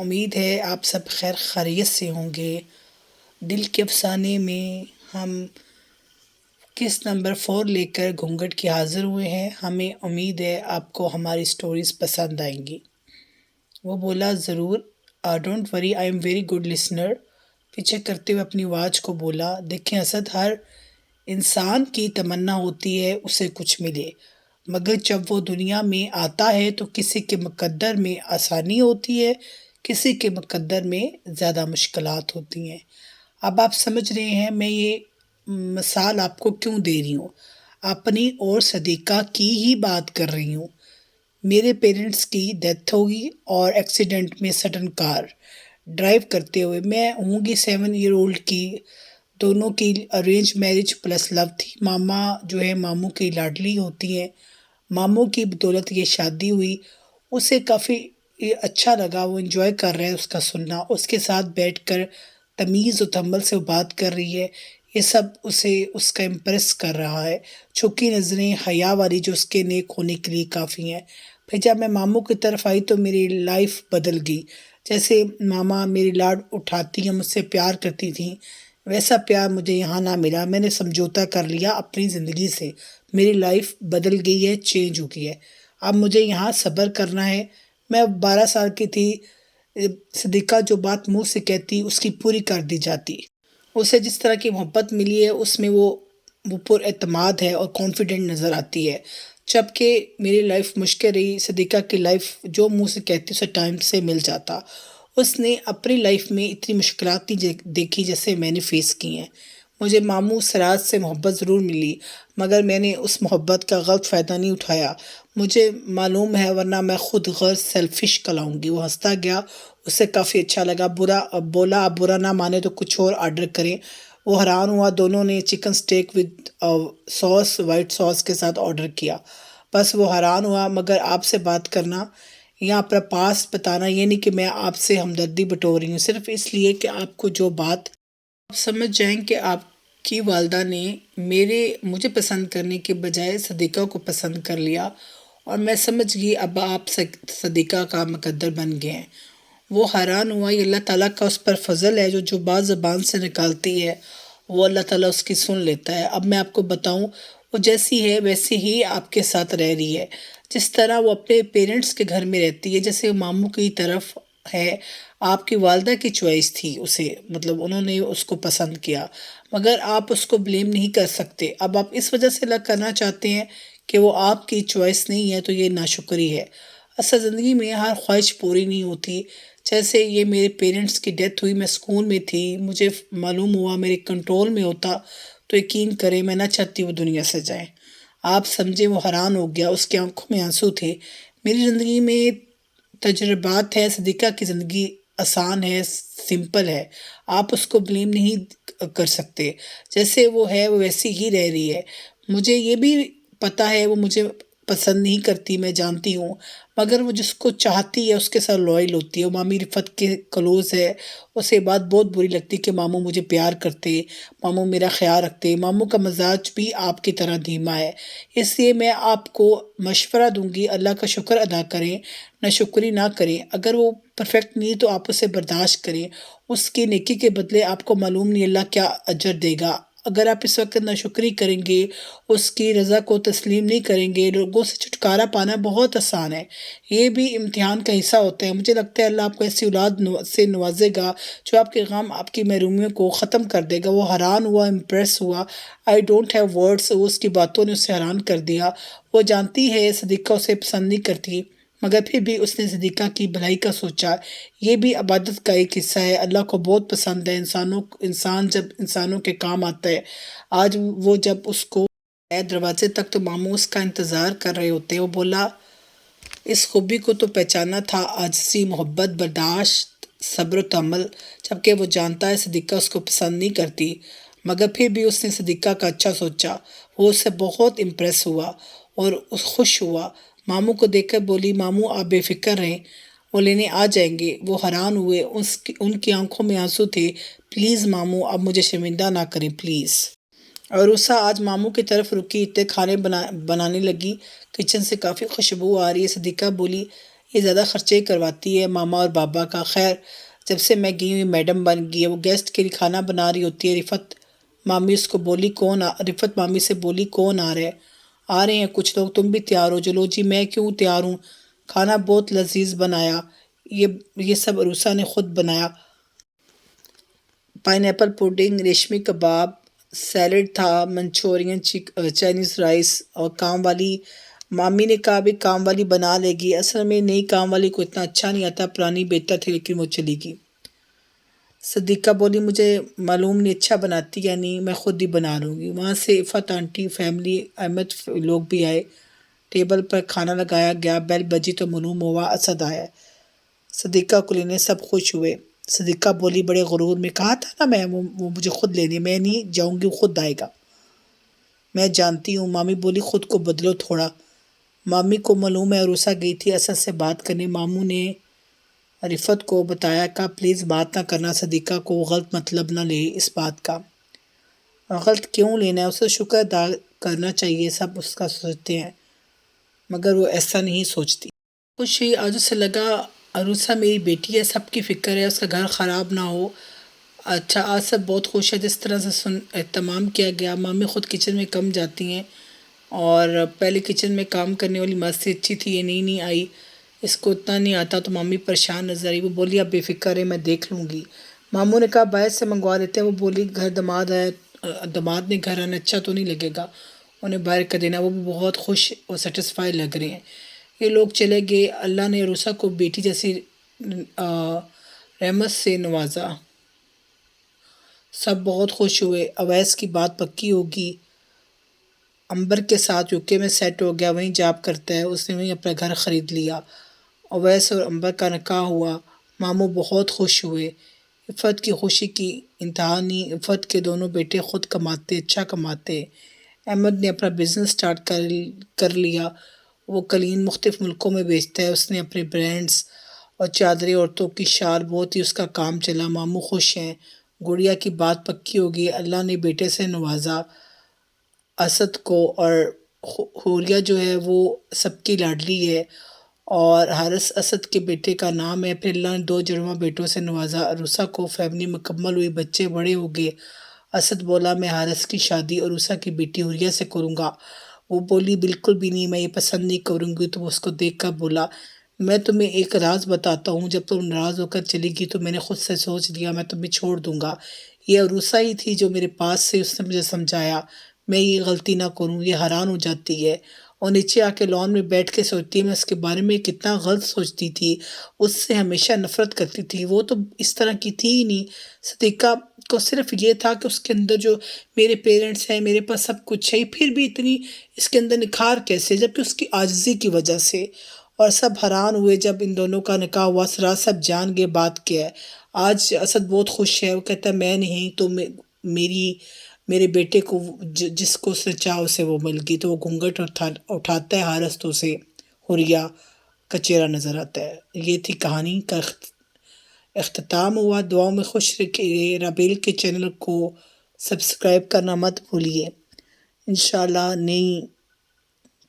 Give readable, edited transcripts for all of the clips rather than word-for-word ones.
امید ہے آپ سب خیر خیریت سے ہوں گے۔ دل کے افسانے میں ہم کس نمبر 4 لے کر گھونگھٹ کے حاضر ہوئے ہیں۔ ہمیں امید ہے آپ کو ہماری سٹوریز پسند آئیں گی۔ وہ بولا ضرور، don't worry, I am very good listener. پیچھے کرتے ہوئے اپنی آواز کو بولا، دیکھیں اسد، ہر انسان کی تمنا ہوتی ہے اسے کچھ ملے، مگر جب وہ دنیا میں آتا ہے تو کسی کے مقدر میں آسانی ہوتی ہے، کسی کے مقدر میں زیادہ مشکلات ہوتی ہیں۔ اب آپ سمجھ رہے ہیں میں یہ مثال آپ کو کیوں دے رہی ہوں۔ اپنی اور صدیقہ کی ہی بات کر رہی ہوں۔ میرے پیرنٹس کی ڈیتھ ہوگی اور ایکسیڈنٹ میں سڈن کار ڈرائیو کرتے ہوئے، میں ہوں گی 7 ایئر اولڈ کی، دونوں کی ارینج میرج پلس لو تھی۔ ماما جو ہے ماموں کی لاڈلی ہوتی ہیں، ماموں کی بدولت یہ شادی ہوئی۔ اسے کافی اچھا لگا، وہ انجوائے کر رہا ہے اس کا سننا، اس کے ساتھ بیٹھ کر تمیز و تحمل سے وہ بات کر رہی ہے۔ یہ سب اسے اس کا امپریس کر رہا ہے۔ چھپی نظریں حیا والی جو اس کے نیک ہونے کے لیے کافی ہیں۔ پھر جب میں ماموں کی طرف آئی تو میری لائف بدل گئی۔ جیسے ماما میری لاڈ اٹھاتی ہیں، مجھ سے پیار کرتی تھیں، ویسا پیار مجھے یہاں نہ ملا۔ میں نے سمجھوتا کر لیا اپنی زندگی سے، میری لائف بدل گئی ہے، چینج ہو گئی ہے۔ اب مجھے یہاں صبر کرنا ہے۔ میں 12 سال کی تھی، صدیقہ جو بات منہ سے کہتی اس کی پوری کر دی جاتی۔ اسے جس طرح کی محبت ملی ہے اس میں وہ پر اعتماد ہے اور کانفیڈنٹ نظر آتی ہے، جبکہ میری لائف مشکل رہی۔ صدیقہ کی لائف جو منہ سے کہتی اسے ٹائم سے مل جاتا۔ اس نے اپنی لائف میں اتنی مشکلات نہیں دیکھی جیسے میں نے فیس کی ہیں۔ مجھے ماموں سراج سے محبت ضرور ملی، مگر میں نے اس محبت کا غلط فائدہ نہیں اٹھایا۔ مجھے معلوم ہے ورنہ میں خود غرض سیلفش کہلاؤں گی۔ وہ ہنستا گیا، اسے کافی اچھا لگا۔ بولا آپ برا نہ مانے تو کچھ اور آرڈر کریں۔ وہ حیران ہوا۔ دونوں نے chicken steak with sauce, white sauce کے ساتھ آرڈر کیا۔ بس وہ حیران ہوا، مگر آپ سے بات کرنا یا اپنا پاس بتانا یہ نہیں کہ میں آپ سے ہمدردی بٹور رہی ہوں، صرف اس لیے کہ آپ کو جو بات آپ سمجھ جائیں کہ آپ کی والدہ نے مجھے پسند کرنے کے بجائے صدیقہ کو پسند کر لیا، اور میں سمجھ گئی اب آپ صدیقہ کا مقدر بن گئے ہیں۔ وہ حیران ہوا، یہ اللہ تعالیٰ کا اس پر فضل ہے، جو بات زبان سے نکالتی ہے وہ اللہ تعالیٰ اس کی سن لیتا ہے۔ اب میں آپ کو بتاؤں، وہ جیسی ہے ویسی ہی آپ کے ساتھ رہ رہی ہے، جس طرح وہ اپنے پیرنٹس کے گھر میں رہتی ہے، جیسے ماموں کی طرف ہے۔ آپ کی والدہ کی چوائس تھی اسے، مطلب انہوں نے اس کو پسند کیا، مگر آپ اس کو بلیم نہیں کر سکتے۔ اب آپ اس وجہ سے الگ کرنا چاہتے ہیں کہ وہ آپ کی چوائس نہیں ہے، تو یہ ناشکری ہے۔ اصل زندگی میں ہر خواہش پوری نہیں ہوتی۔ جیسے یہ میرے پیرنٹس کی ڈیتھ ہوئی، میں اسکول میں تھی، مجھے معلوم ہوا میرے کنٹرول میں ہوتا تو یقین کریں میں نہ چاہتی وہ دنیا سے جائیں۔ آپ سمجھے، وہ حیران ہو گیا، اس کے آنکھوں میں آنسو تھے۔ میری زندگی میں تجربات ہے، صدیقہ کی زندگی آسان ہے، سمپل ہے، آپ اس کو بلیم نہیں کر سکتے۔ جیسے وہ ہے وہ ویسی ہی رہ رہی ہے۔ مجھے یہ بھی پتہ ہے وہ مجھے پسند نہیں کرتی، میں جانتی ہوں، مگر وہ جس کو چاہتی ہے اس کے ساتھ لائل ہوتی ہے۔ وہ مامی رفت کے کلوز ہے، اسے بات بہت بری لگتی کہ ماموں مجھے پیار کرتے، ماموں میرا خیال رکھتے۔ ماموں کا مزاج بھی آپ کی طرح دھیما ہے، اس لیے میں آپ کو مشورہ دوں گی اللہ کا شکر ادا کریں، ناشکری نہ کریں۔ اگر وہ پرفیکٹ نہیں تو آپ اسے برداشت کریں، اس کی نیکی کے بدلے آپ کو معلوم نہیں اللہ کیا اجر دے گا۔ اگر آپ اس وقت ناشکری کریں گے، اس کی رضا کو تسلیم نہیں کریں گے، لوگوں سے چھٹکارا پانا بہت آسان ہے، یہ بھی امتحان کا حصہ ہوتا ہے۔ مجھے لگتا ہے اللہ آپ کو ایسی اولاد سے نوازے گا جو آپ کے غم، آپ کی محرومیوں کو ختم کر دے گا۔ وہ حیران ہوا، امپریس ہوا، آئی ڈونٹ ہیو ورڈس۔ اس کی باتوں نے اسے حیران کر دیا۔ وہ جانتی ہے صدیقہ اسے پسند نہیں کرتی، مگر پھر بھی اس نے صدیقہ کی بھلائی کا سوچا۔ یہ بھی عبادت کا ایک حصہ ہے، اللہ کو بہت پسند ہے انسان جب انسانوں کے کام آتا ہے۔ آج وہ جب اس کو دروازے تک تو ماموں اس کا انتظار کر رہے ہوتے ہیں۔ وہ بولا اس خوبی کو تو پہچانا تھا، عاجزی، محبت، برداشت، صبر و تحمل، جبکہ وہ جانتا ہے صدیقہ اس کو پسند نہیں کرتی، مگر پھر بھی اس نے صدیقہ کا اچھا سوچا۔ وہ اس سے بہت امپریس ہوا اور خوش ہوا۔ ماموں کو دیکھ کر بولی، ماموں آپ بے فکر رہیں، وہ لینے آ جائیں گے۔ وہ حیران ہوئے، ان کی آنکھوں میں آنسو تھے۔ پلیز ماموں اب مجھے شرمندہ نہ کریں پلیز۔ اور عروسہ آج ماموں کی طرف رکی، اتنے کھانے بنانے لگی، کچن سے کافی خوشبو آ رہی ہے۔ صدیقہ بولی یہ زیادہ خرچے کرواتی ہے ماما اور بابا کا۔ خیر جب سے میں گئی ہوئی میڈم بن گئی ہے، وہ گیسٹ کے لیے کھانا بنا رہی ہوتی ہے، رفت مامی سے بولی کون آ رہا ہے؟ آ رہے ہیں کچھ لوگ، تم بھی تیار ہو چلو جی۔ میں کیوں تیار ہوں، کھانا بہت لذیذ بنایا، یہ یہ سب عروسہ نے خود بنایا۔ پائن ایپل پوڈنگ، ریشمی کباب، سیلڈ تھا، منچورین، چائنیز رائس، اور کام والی مامی نے کہا بھی کام والی بنا لے گی۔ اصل میں نئی کام والی کو اتنا اچھا نہیں آتا، پرانی بہتر تھی لیکن وہ چلی گئی۔ صدیقہ بولی مجھے معلوم نہیں اچھا بناتی یا نہیں، میں خود ہی بنا لوں گی۔ وہاں سے عفت آنٹی، فیملی، احمد لوگ بھی آئے، ٹیبل پر کھانا لگایا گیا، بیل بجی تو معلوم ہوا اسد آیا۔ صدیقہ کو لینے سب خوش ہوئے۔ صدیقہ بولی بڑے غرور میں، کہا تھا نا میں، وہ مجھے خود لینی ہے، میں نہیں جاؤں گی، وہ خود آئے گا، میں جانتی ہوں۔ مامی بولی خود کو بدلو تھوڑا۔ مامی کو معلوم ہے عروسہ گئی تھی اسد سے بات کرنے۔ ماموں نے رفت کو بتایا کہ پلیز بات نہ کرنا، صدیقہ کو وہ غلط مطلب نہ لے اس بات کا۔ غلط کیوں لینا ہے، اسے شکر ادا کرنا چاہیے، سب اس کا سوچتے ہیں مگر وہ ایسا نہیں سوچتی۔ خوش ہوئی، آج اسے لگا عروسہ میری بیٹی ہے، سب کی فکر ہے اس کا گھر خراب نہ ہو۔ اچھا آج سب بہت خوش ہے جس طرح سے اہتمام کیا گیا۔ مامی خود کچن میں کم جاتی ہیں اور پہلے کچن میں کام کرنے والی ماسی اچھی تھی، یہ نہیں آئی، اس کو اتنا نہیں آتا تو مامی پریشان نظر آئی۔ وہ بولی اب بے فکر ہے، میں دیکھ لوں گی۔ ماموں نے کہا باہر سے منگوا لیتے ہیں۔ وہ بولی گھر داماد آیا، داماد نے گھر آنا اچھا تو نہیں لگے گا، انہیں باہر کر دینا۔ وہ بھی بہت خوش اور سیٹسفائی لگ رہے ہیں۔ یہ لوگ چلے گئے۔ اللہ نے عروسہ کو بیٹی جیسی رحمت سے نوازا، سب بہت خوش ہوئے۔ اویس کی بات پکی ہوگی، امبر کے ساتھ یوکے میں سیٹ ہو گیا، وہیں جاب کرتا ہے، اس نے وہیں اپنا گھر خرید لیا۔ اویس اور امبر کا نکاح ہوا، ماموں بہت خوش ہوئے۔ عفت کی خوشی کی انتہا نہیں، عفت کے دونوں بیٹے خود کماتے، اچھا کماتے۔ احمد نے اپنا بزنس سٹارٹ کر لیا، وہ قالین مختلف ملکوں میں بیچتا ہے، اس نے اپنے برانڈز اور چادریں، عورتوں کی شال، بہت ہی اس کا کام چلا۔ ماموں خوش ہیں۔ گڑیا کی بات پکی ہوگی، اللہ نے بیٹے سے نوازا اسد کو، اور حوریہ جو ہے وہ سب کی لاڈلی ہے، اور حارث اسد کے بیٹے کا نام ہے۔ پھر اللہ نے 2 جڑواں بیٹوں سے نوازا عروسہ کو، فیملی مکمل ہوئی، بچے بڑے ہو گئے۔ اسد بولا میں حارث کی شادی عروسہ کی بیٹی حوریہ سے کروں گا۔ وہ بولی بالکل بھی نہیں، میں یہ پسند نہیں کروں گی۔ تو وہ اس کو دیکھ کر بولا میں تمہیں ایک راز بتاتا ہوں، جب تم ناراض ہو کر چلی گئی تو میں نے خود سے سوچ لیا میں تمہیں چھوڑ دوں گا۔ یہ عروسہ ہی تھی جو میرے پاس سے، اس نے مجھے سمجھایا میں یہ غلطی نہ کروں۔ یہ حیران ہو جاتی ہے اور نیچے آ کے لان میں بیٹھ کے سوچتی ہے میں اس کے بارے میں کتنا غلط سوچتی تھی، اس سے ہمیشہ نفرت کرتی تھی، وہ تو اس طرح کی تھی ہی نہیں۔ صدیقہ کو صرف یہ تھا کہ اس کے اندر جو میرے پیرنٹس ہیں، میرے پاس سب کچھ ہے، پھر بھی اتنی اس کے اندر نکھار کیسے، جبکہ اس کی عاجزی کی وجہ سے۔ اور سب حیران ہوئے جب ان دونوں کا نکاح ہوا، سراج سب جان گئے بات کیا ہے۔ آج اسد بہت خوش ہے، وہ کہتا ہے میں نہیں تو میرے بیٹے کو جس کو اس نے چاہا اسے وہ مل گئی۔ تو وہ گھونگھٹ اٹھاتا ہے، حارث تو اسے حوریہ کا چہرہ نظر آتا ہے۔ یہ تھی کہانی کا اختتام ہوا۔ دعاؤں میں خوش رکھیے، رابیل کے چینل کو سبسکرائب کرنا مت بھولیے۔ انشاءاللہ نئی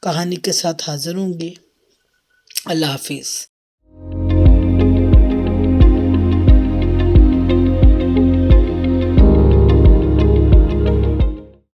کہانی کے ساتھ حاضر ہوں گی۔ اللہ حافظ۔